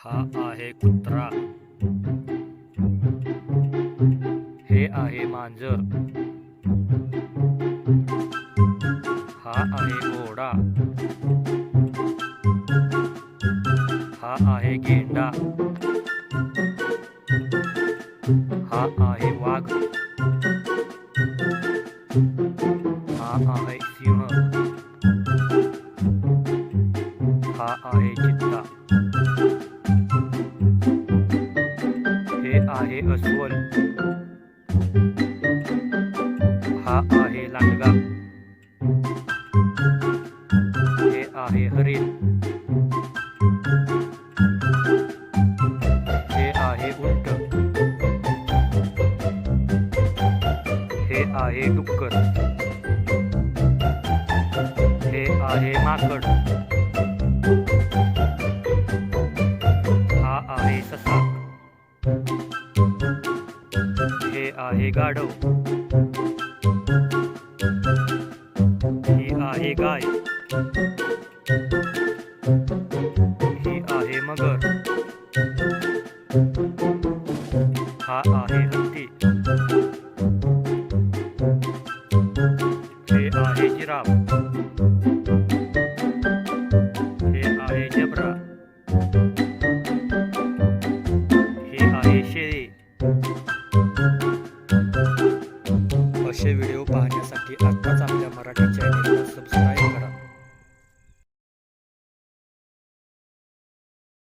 हा आहे कुत्रा. हे आहे मांजर. हा आहे घोडा. हा आहे गेंडा. हा आहे वाघ. हा आहे सिंह. हा आहे चित्ता. हे आहे अस्वल. हा आहे लांडगा. हे आहे हरिण. हे आहे उंट. हे आहे डुक्कर. हे आहे माकड. हा आहे ससा. हे आहे गाढव. ही आहे गाय. ही आहे मगर. हा आहे हत्ती. हे आहे जिराफ. हे आहे झेब्रा. हे आहे शेळी.